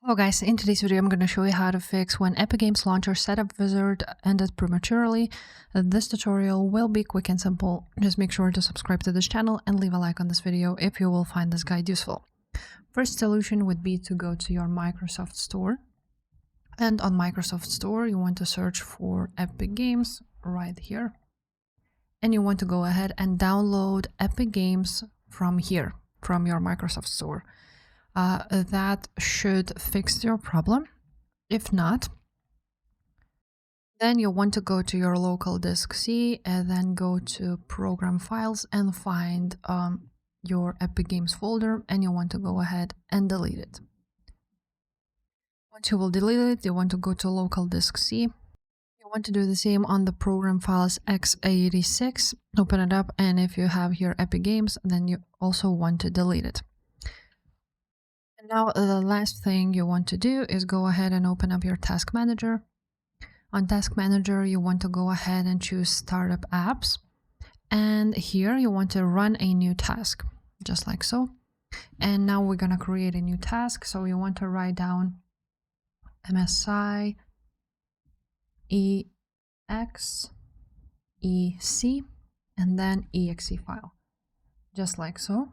Hello guys, in today's video I'm going to show you how to fix when Epic Games Launcher setup wizard ended prematurely. This tutorial will be quick and simple. Just make sure to subscribe to this channel and leave a like on this video if you will find this guide useful. First solution would be to go to your Microsoft Store. And on Microsoft Store you want to search for Epic Games right here. And you want to go ahead and download Epic Games from here, from your Microsoft Store. That should fix your problem. If not, then you want to go to your local disk C and then go to Program Files and find your Epic Games folder, and you want to go ahead and delete it. Once you will delete it, you want to go to local disk C. You want to do the same on the Program Files x86. Open it up, and if you have here Epic Games, then you also want to delete it. Now the last thing you want to do is go ahead and open up your task manager. On task manager you want to go ahead and choose startup apps, and here you want to run a new task, just like so. And now we're gonna create a new task, so you want to write down msiexec and then exe file, just like so.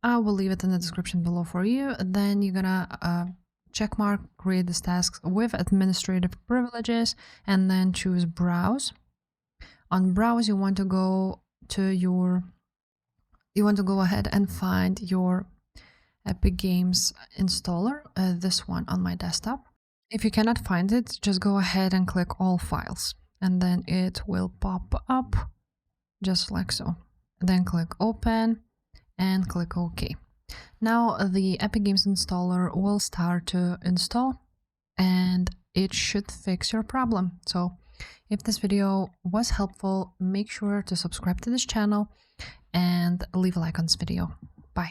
I will leave it in the description below for you. Then you're gonna check mark create this task with administrative privileges and then choose browse. On browse you want to go ahead and find your Epic Games installer, this one on my desktop. If you cannot find it, just go ahead and click all files and then it will pop up just like so. Then click open and click OK. Now the Epic Games installer will start to install and it should fix your problem. So if this video was helpful, make sure to subscribe to this channel and leave a like on this video. Bye.